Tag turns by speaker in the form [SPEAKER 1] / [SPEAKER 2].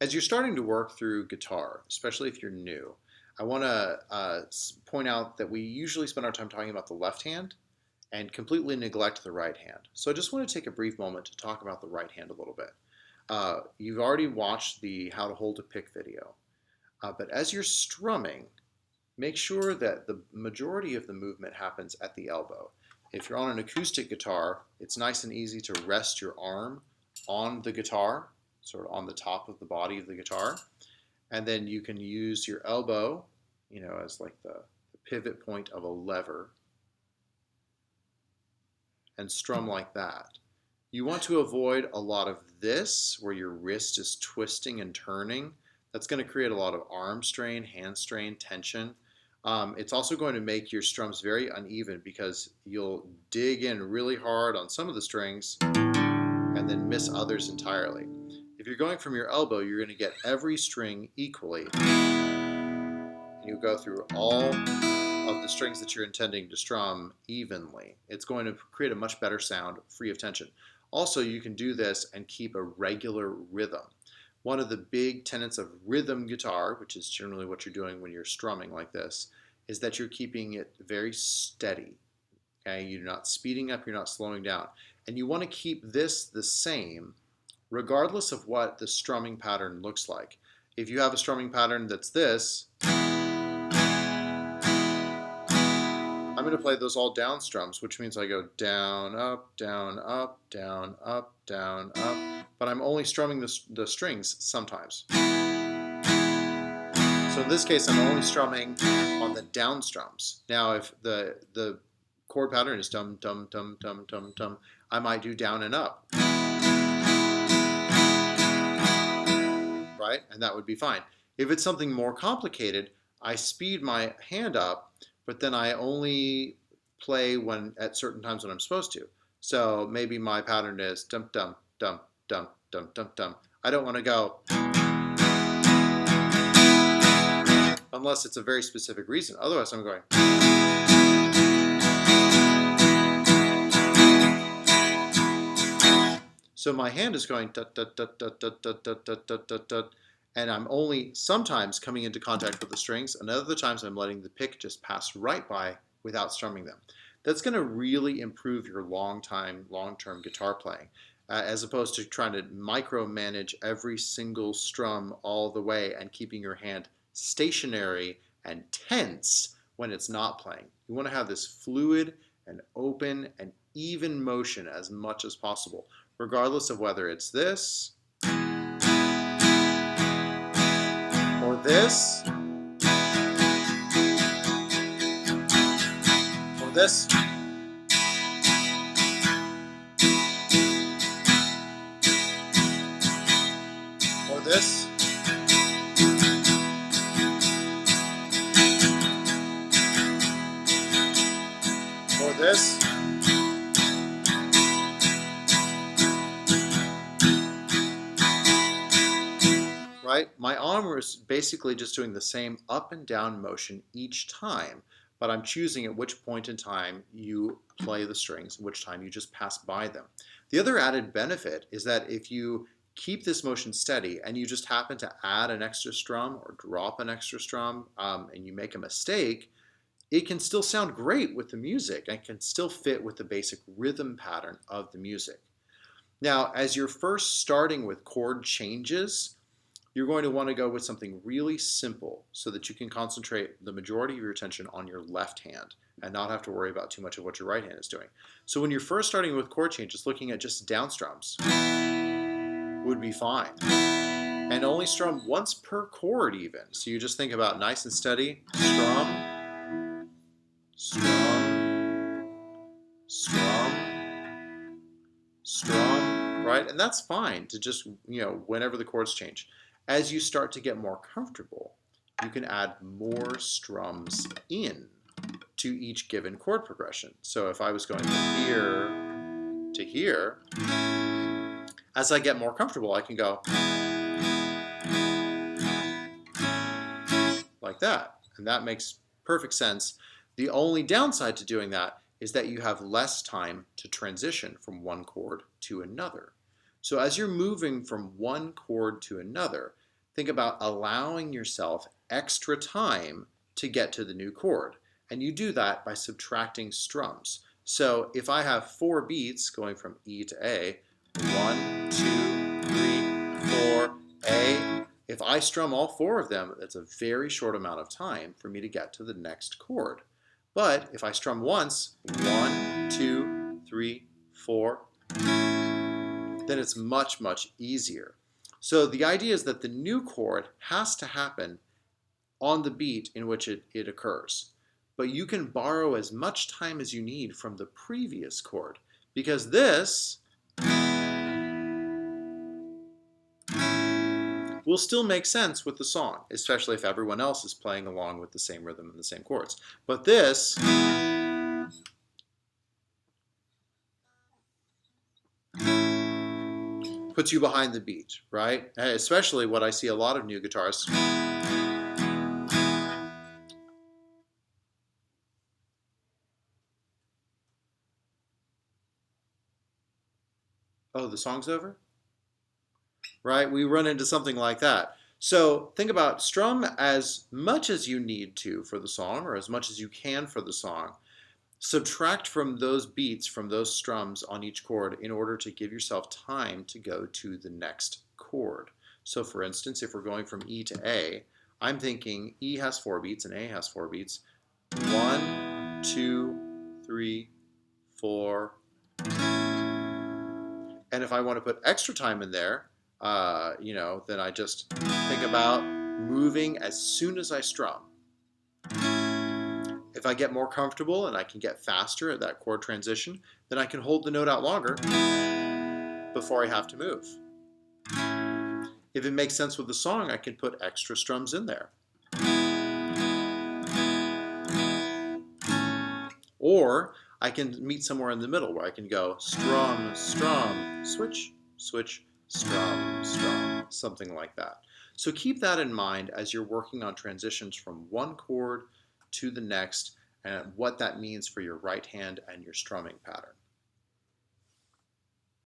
[SPEAKER 1] As you're starting to work through guitar, especially if you're new, I want to point out that we usually spend our time talking about the left hand and completely neglect the right hand. So I just want to take a brief moment to talk about the right hand a little bit. You've already watched the How to Hold a Pick video, but as you're strumming, make sure that the majority of the movement happens at the elbow. If you're on an acoustic guitar, it's nice and easy to rest your arm on the guitar, sort of on the top of the body of the guitar. And then you can use your elbow, as like the pivot point of a lever and strum like that. You want to avoid a lot of this where your wrist is twisting and turning. That's going to create a lot of arm strain, hand strain, tension. It's also going to make your strums very uneven because you'll dig in really hard on some of the strings and then miss others entirely. If you're going from your elbow, you're going to get every string equally. And you'll go through all of the strings that you're intending to strum evenly. It's going to create a much better sound free of tension. Also, you can do this and keep a regular rhythm. One of the big tenets of rhythm guitar, which is generally what you're doing when you're strumming like this, is that you're keeping it very steady. Okay? You're not speeding up, you're not slowing down. And you want to keep this the same regardless of what the strumming pattern looks like. If you have a strumming pattern that's this, I'm going to play those all down strums, which means I go down, up, down, up, down, up, down, up, but I'm only strumming the strings sometimes. So in this case, I'm only strumming on the down strums. Now, if the chord pattern is dum, dum, dum, dum, dum, dum, I might do down and up. Right? And that would be fine. If it's something more complicated, I speed my hand up, but then I only play at certain times when I'm supposed to. So maybe my pattern is dum, dum, dum, dum, dum, dum, dum. I don't want to go unless it's a very specific reason. Otherwise, I'm going. So my hand is going da da da da da da da da da da da, and I'm only sometimes coming into contact with the strings, and other times I'm letting the pick just pass right by without strumming them. That's going to really improve your long-term guitar playing, as opposed to trying to micromanage every single strum all the way and keeping your hand stationary and tense when it's not playing. You want to have this fluid and open and even motion as much as possible, regardless of whether it's this or this or this or this or this. Right? My arm is basically just doing the same up and down motion each time, but I'm choosing at which point in time you play the strings, which time you just pass by them. The other added benefit is that if you keep this motion steady and you just happen to add an extra strum or drop an extra strum and you make a mistake, it can still sound great with the music and can still fit with the basic rhythm pattern of the music. Now, as you're first starting with chord changes, you're going to want to go with something really simple so that you can concentrate the majority of your attention on your left hand and not have to worry about too much of what your right hand is doing. So when you're first starting with chord changes, looking at just down strums would be fine. And only strum once per chord even. So you just think about nice and steady, strum, strum, strum, strum, right? And that's fine to just, whenever the chords change. As you start to get more comfortable, you can add more strums in to each given chord progression. So if I was going from here to here, as I get more comfortable, I can go like that. And that makes perfect sense. The only downside to doing that is that you have less time to transition from one chord to another. So as you're moving from one chord to another, think about allowing yourself extra time to get to the new chord. And you do that by subtracting strums. So if I have 4 beats going from E to A, 1, 2, 3, 4, A, if I strum all 4 of them, that's a very short amount of time for me to get to the next chord. But if I strum once, 1, 2, 3, 4, then it's much, much easier. So the idea is that the new chord has to happen on the beat in which it occurs. But you can borrow as much time as you need from the previous chord, because this will still make sense with the song, especially if everyone else is playing along with the same rhythm and the same chords. But this puts you behind the beat, right? Especially what I see a lot of new guitarists. Oh, the song's over? Right? We run into something like that. So think about strum as much as you need to for the song, or as much as you can for the song. Subtract from those beats, from those strums on each chord in order to give yourself time to go to the next chord. So for instance, if we're going from E to A, I'm thinking E has 4 beats and A has 4 beats. 1, 2, 3, 4. And if I want to put extra time in there, then I just think about moving as soon as I strum. If I get more comfortable and I can get faster at that chord transition, then I can hold the note out longer before I have to move. If it makes sense with the song, I can put extra strums in there. Or I can meet somewhere in the middle where I can go strum, strum, switch, switch, strum, strum, something like that. So keep that in mind as you're working on transitions from one chord to the next and what that means for your right hand and your strumming pattern.